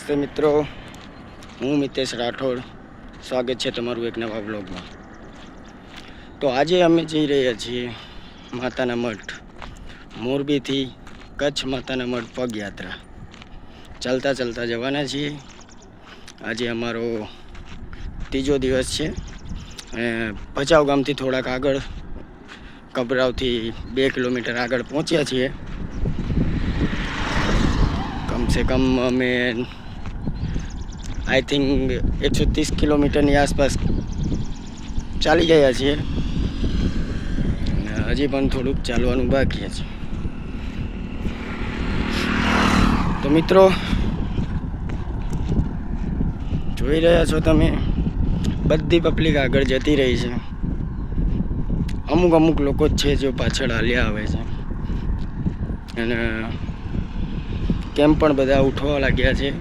નમસ્તે મિત્રો, હું મિતેશ રાઠોડ. સ્વાગત છે તમારું એક નવા બ્લોગમાં. તો આજે અમે જઈ રહ્યા છીએ માતાના મઠ, મોરબીથી કચ્છ માતાના મઠ પગયાત્રા. ચાલતા ચાલતા જવાના છીએ. આજે અમારો ત્રીજો દિવસ છે. ભચાઉ ગામથી થોડાક આગળ, કબરાવથી 2 કિલોમીટર આગળ પહોંચ્યા છીએ. કમસે કમ અમે આઈ થિંક 130 કિલોમીટરની આસપાસ ચાલી ગયા છીએ. હજી પણ થોડુંક ચાલવાનું બાકી છે. તો મિત્રો, જોઈ રહ્યા છો તમે, બધી પબ્લિક આગળ જતી રહી છે. અમુક લોકો જ છે જો પાછળ હાલ્યા આવે છે. અને કેમ પણ બધા ઉઠવા લાગ્યા છે.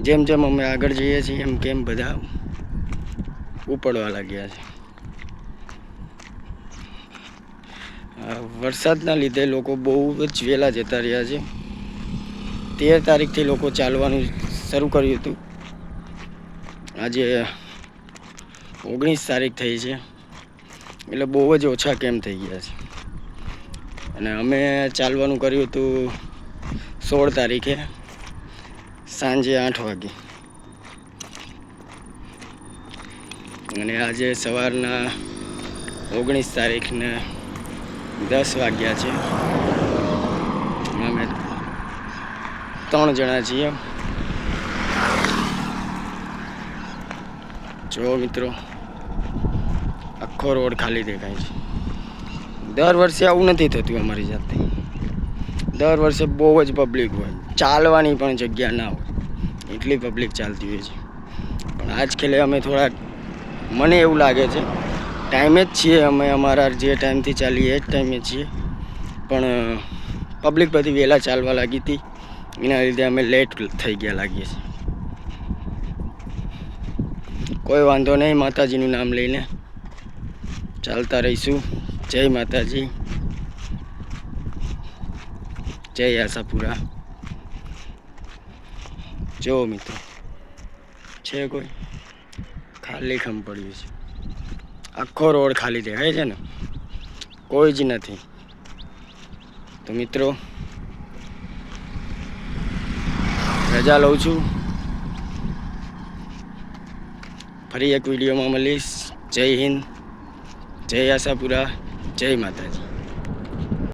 જેમ જેમ અમે આગળ જઈએ છીએ એમ કેમ બધા ઉપડવા લાગ્યા છે. વરસાદના લીધે લોકો બહુ જ વહેલા જતા રહ્યા છે. 13 તારીખથી લોકો ચાલવાનું શરૂ કર્યું હતું. આજે 19 તારીખ થઈ છે, એટલે બહુ જ ઓછા કેમ થઈ ગયા છે. અને અમે ચાલવાનું કર્યું હતું 16 તારીખે સાંજે 8 વાગે, અને આજે સવારના 19 તારીખને 10 વાગ્યા છે. અમે 3 જણા છીએ. જો મિત્રો, આખો રોડ ખાલી દેખાય છે. દર વર્ષે આવું નથી થતું અમારી સાથે. દર વર્ષે બહુ જ પબ્લિક હોય, ચાલવાની પણ જગ્યા ના હોય, એટલી પબ્લિક ચાલતી હોય છે. પણ આજ ખેલે અમે થોડા, મને એવું લાગે છે, ટાઈમે જ છીએ અમે, અમારા જે ટાઈમથી ચાલીએ એ જ ટાઈમે છીએ. પણ પબ્લિક બધી વહેલા ચાલવા લાગી હતી, એના લીધે અમે લેટ થઈ ગયા લાગીએ છીએ. કોઈ વાંધો નહીં, માતાજીનું નામ લઈને ચાલતા રહીશું. જય માતાજી, જય આશાપુરા. જો મિત્રો, છે કોઈ? ખાલી ખમ પડ્યું છે. આખો રોડ ખાલી દેખાય છે ને, કોઈ જ નથી. તો મિત્રો, રજા લઉં છું. ફરી એક વિડીયોમાં મળીશ. જય હિન્દ, જય આશાપુરા, જય માતાજી.